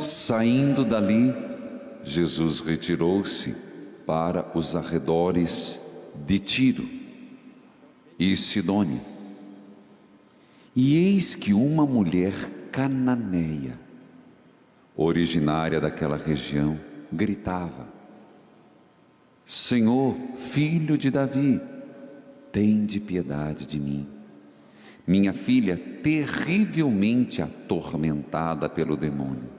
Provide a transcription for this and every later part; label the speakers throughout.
Speaker 1: Saindo dali, Jesus retirou-se para os arredores de Tiro e Sidônia. E eis que uma mulher cananeia, originária daquela região, gritava: Senhor, filho de Davi, tende piedade de mim. Minha filha terrivelmente atormentada pelo demônio.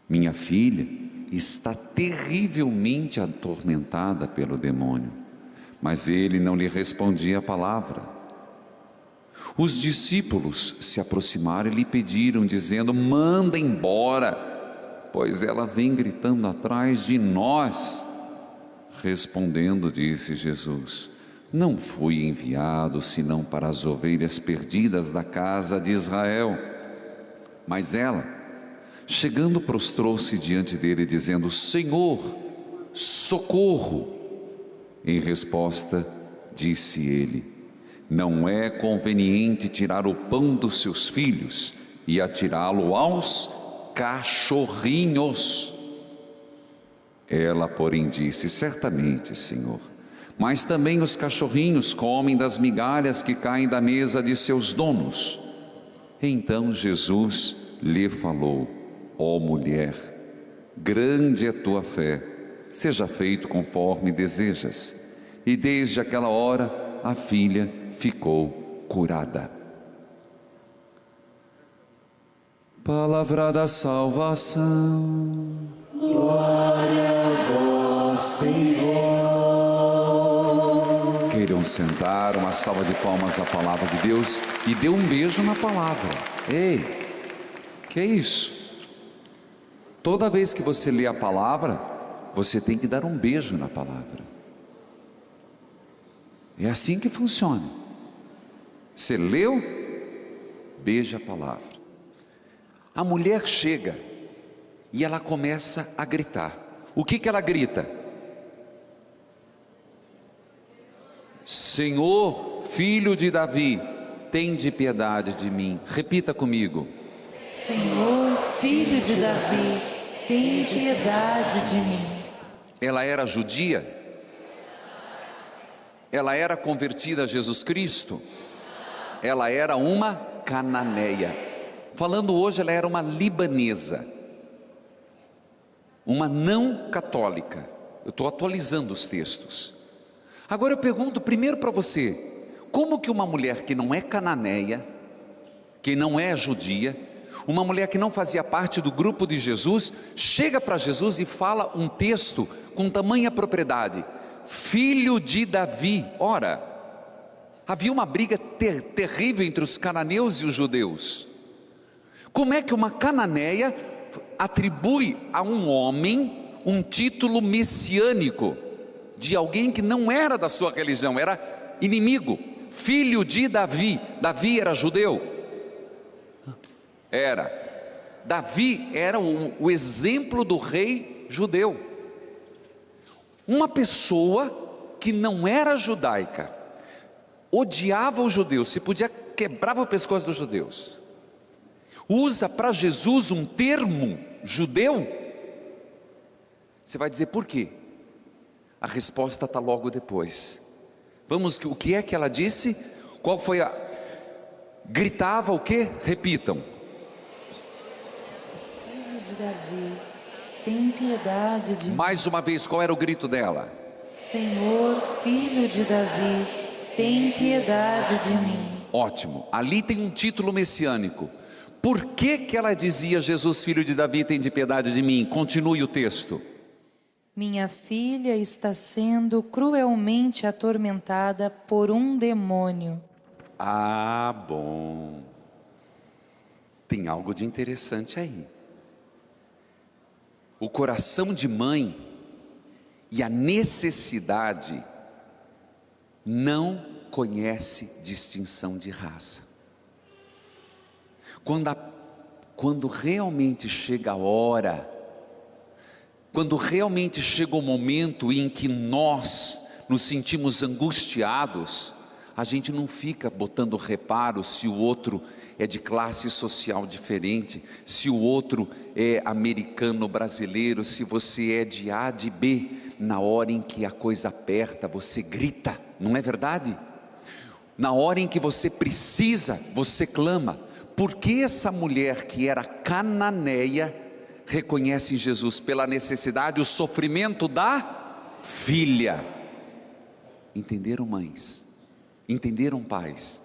Speaker 1: Minha filha está terrivelmente atormentada pelo demônio. Mas ele não lhe respondia a palavra. Os discípulos se aproximaram e lhe pediram, dizendo: manda embora, pois ela vem gritando atrás de nós. Respondendo, disse Jesus: não fui enviado senão para as ovelhas perdidas da casa de Israel. Mas ela, chegando, prostrou-se diante dele, dizendo: Senhor, socorro! Em resposta, disse ele: não é conveniente tirar o pão dos seus filhos e atirá-lo aos cachorrinhos. Ela, porém, disse: certamente, Senhor, mas também os cachorrinhos comem das migalhas que caem da mesa de seus donos. Então Jesus lhe falou: ó mulher, grande é tua fé, seja feito conforme desejas. E desde aquela hora a filha ficou curada. Palavra da salvação.
Speaker 2: Glória a vós, Senhor.
Speaker 1: Queiram sentar, uma salva de palmas à palavra de Deus e dê um beijo na palavra. Ei, que é isso? Toda vez que você lê a palavra, você tem que dar um beijo na palavra. É assim que funciona. Você leu, beija a palavra. A mulher chega e ela começa a gritar. O que ela grita? Senhor, filho de Davi, tende piedade de mim. Repita comigo.
Speaker 2: Senhor, filho de Davi, tem piedade de mim.
Speaker 1: Ela era judia? Ela era convertida a Jesus Cristo? Ela era uma cananeia. Falando hoje, ela era uma libanesa, uma não católica. Eu estou atualizando os textos. Agora eu pergunto primeiro para você: como que uma mulher que não é cananeia, que não é judia, uma mulher que não fazia parte do grupo de Jesus, chega para Jesus e fala um texto com tamanha propriedade: filho de Davi? Ora, havia uma briga terrível entre os cananeus e os judeus. Como é que uma cananeia atribui a um homem um título messiânico de alguém que não era da sua religião, era inimigo? Filho de Davi. Davi era judeu? Era. Davi era o exemplo do rei judeu. Uma pessoa que não era judaica, odiava os judeus, se podia quebrava o pescoço dos judeus, usa para Jesus um termo judeu. Você vai dizer por quê? A resposta está logo depois. Vamos, o que é que ela disse? Qual foi a... Gritava o quê? Repitam.
Speaker 2: Filho de Davi, tem piedade de mim.
Speaker 1: Mais uma vez, qual era o grito dela?
Speaker 2: Senhor, filho de Davi, tem piedade de mim.
Speaker 1: Ótimo, ali tem um título messiânico. Por que ela dizia: Jesus, filho de Davi, tem de piedade de mim? Continue o texto.
Speaker 2: Minha filha está sendo cruelmente atormentada por um demônio.
Speaker 1: Ah, bom. Tem algo de interessante aí. O coração de mãe e a necessidade não conhece distinção de raça. Quando realmente chega a hora, quando realmente chega o momento em que nós nos sentimos angustiados, a gente não fica botando reparo se o outro é de classe social diferente, se o outro é americano, brasileiro, se você é de A, de B. Na hora em que a coisa aperta, você grita, não é verdade? Na hora em que você precisa, você clama. Por que essa mulher que era cananeia reconhece em Jesus? Pela necessidade, o sofrimento da filha. Entenderam, mães? Entenderam, pais?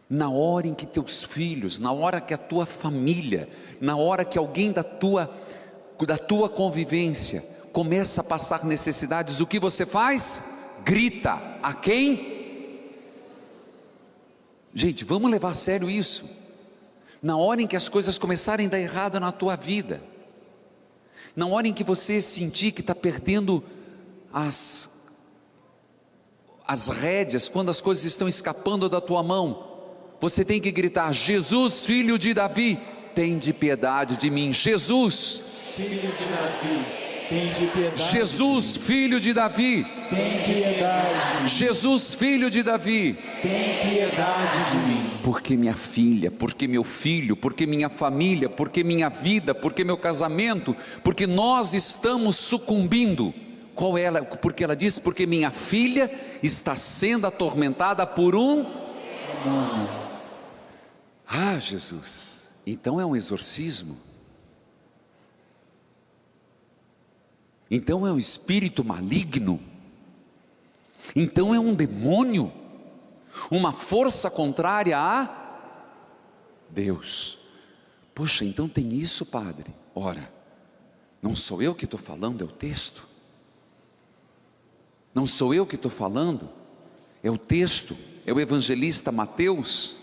Speaker 1: Na hora em que teus filhos, na hora que a tua família, na hora que alguém da tua convivência começa a passar necessidades, o que você faz? Grita. A quem? Gente, vamos levar a sério isso. Na hora em que as coisas começarem a dar errado na tua vida, na hora em que você sentir que está perdendo as rédeas, quando as coisas estão escapando da tua mão, você tem que gritar: Jesus, filho de Davi, tende piedade de mim. Jesus,
Speaker 3: filho de Davi, tende piedade.
Speaker 1: Jesus, filho de Davi,
Speaker 3: tende piedade de mim.
Speaker 1: Jesus, filho de Davi,
Speaker 3: tem piedade de mim.
Speaker 1: Porque minha filha, porque meu filho, porque minha família, porque minha vida, porque meu casamento, porque nós estamos sucumbindo. Qual é ela? Porque ela diz: porque minha filha está sendo atormentada por um demônio. Ah, Jesus, então é um exorcismo? Então é um espírito maligno? Então é um demônio? Uma força contrária a Deus? Poxa, então tem isso, padre? Ora, não sou eu que estou falando, é o texto. Não sou eu que estou falando, é o texto, é o evangelista Mateus.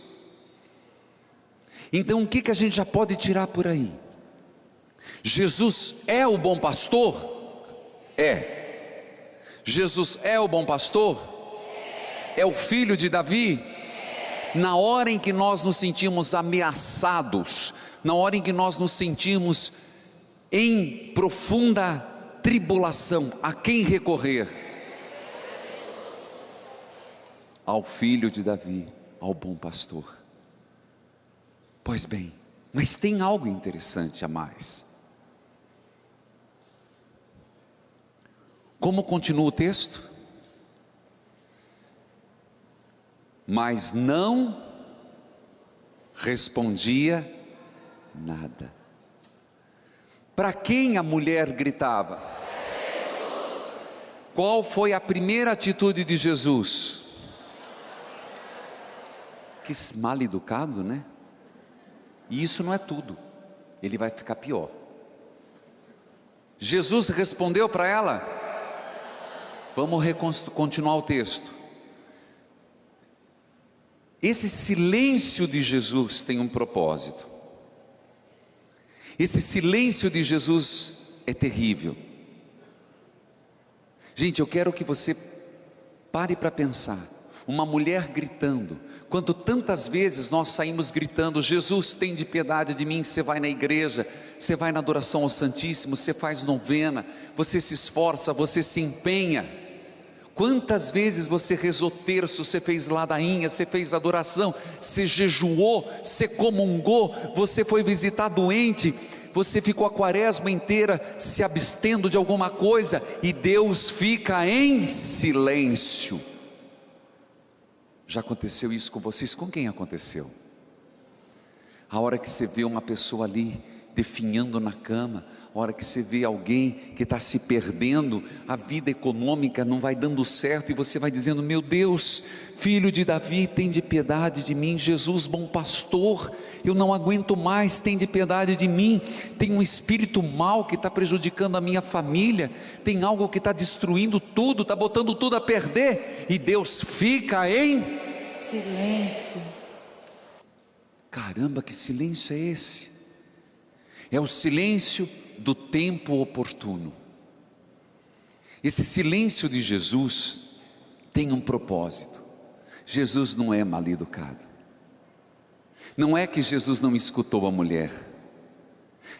Speaker 1: Então o que a gente já pode tirar por aí? Jesus é o bom pastor? É. Jesus é o bom pastor? É o filho de Davi? Na hora em que nós nos sentimos ameaçados, na hora em que nós nos sentimos em profunda tribulação, a quem recorrer? Ao filho de Davi, ao bom pastor. Pois bem, mas tem algo interessante a mais. Como continua o texto? Mas não respondia nada. Para quem a mulher gritava? Qual foi a primeira atitude de Jesus? Que mal educado, né? E isso não é tudo, ele vai ficar pior. Jesus respondeu para ela. Vamos continuar o texto. Esse silêncio de Jesus tem um propósito. Esse silêncio de Jesus é terrível. Gente, eu quero que você pare para pensar. Uma mulher gritando, quando tantas vezes nós saímos gritando: Jesus, tem de piedade de mim. Você vai na igreja, você vai na adoração ao Santíssimo, você faz novena, você se esforça, você se empenha. Quantas vezes você rezou terço, você fez ladainha, você fez adoração, você jejuou, você comungou, você foi visitar doente, você ficou a quaresma inteira se abstendo de alguma coisa, e Deus fica em silêncio. Já aconteceu isso com vocês? Com quem aconteceu? A hora que você vê uma pessoa ali definhando na cama, a hora que você vê alguém que está se perdendo, a vida econômica não vai dando certo, e você vai dizendo: meu Deus, filho de Davi, tem de piedade de mim. Jesus, bom pastor, eu não aguento mais, tem de piedade de mim. Tem um espírito mau que está prejudicando a minha família, tem algo que está destruindo tudo, está botando tudo a perder, e Deus fica em
Speaker 2: silêncio.
Speaker 1: Caramba, que silêncio é esse? É o silêncio do tempo oportuno. Esse silêncio de Jesus tem um propósito. Jesus não é mal educado. Não é que Jesus não escutou a mulher.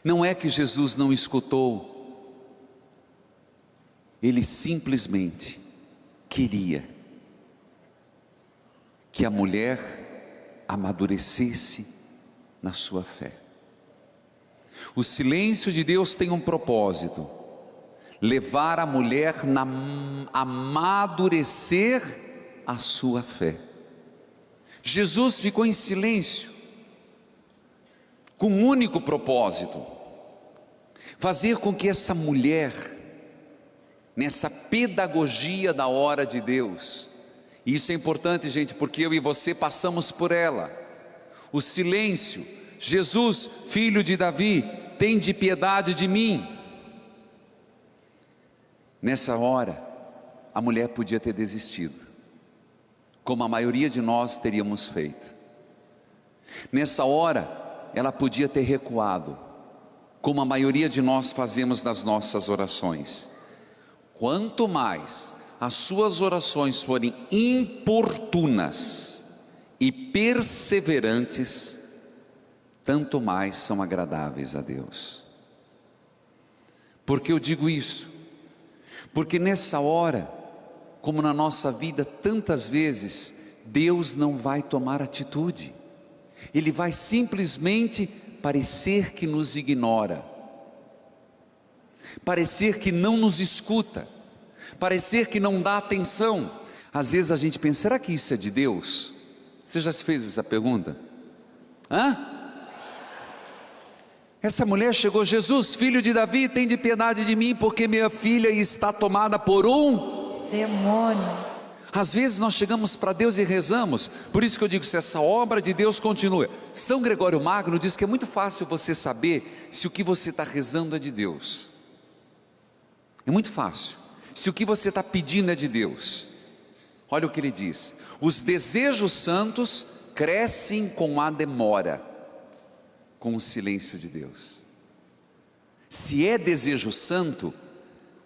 Speaker 1: Não é que Jesus não escutou. Ele simplesmente queria que a mulher amadurecesse na sua fé. O silêncio de Deus tem um propósito: levar a mulher a amadurecer a sua fé. Jesus ficou em silêncio com um único propósito: fazer com que essa mulher, nessa pedagogia da hora de Deus, e isso é importante, gente, porque eu e você passamos por ela, o silêncio. Jesus, filho de Davi, tende piedade de mim. Nessa hora, a mulher podia ter desistido, como a maioria de nós teríamos feito. Nessa hora, ela podia ter recuado, como a maioria de nós fazemos nas nossas orações. Quanto mais as suas orações forem importunas e perseverantes, tanto mais são agradáveis a Deus. Por que eu digo isso? Porque nessa hora, como na nossa vida tantas vezes, Deus não vai tomar atitude. Ele vai simplesmente parecer que nos ignora, parecer que não nos escuta, parecer que não dá atenção. Às vezes a gente pensa: será que isso é de Deus? Você já se fez essa pergunta? Essa mulher chegou: Jesus, filho de Davi, tende piedade de mim, porque minha filha está tomada por um
Speaker 2: demônio.
Speaker 1: Às vezes nós chegamos para Deus e rezamos. Por isso que eu digo, se essa obra de Deus continua. São Gregório Magno diz que é muito fácil você saber se o que você está rezando é de Deus. É muito fácil, se o que você está pedindo é de Deus. Olha o que ele diz: os desejos santos crescem com a demora, com o silêncio de Deus. Se é desejo santo,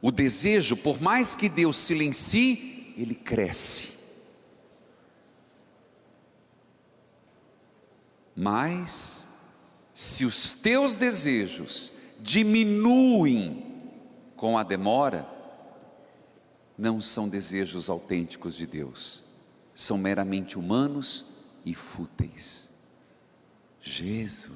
Speaker 1: o desejo, por mais que Deus silencie, ele cresce. Mas se os teus desejos diminuem com a demora, não são desejos autênticos de Deus, são meramente humanos e fúteis. Jesus,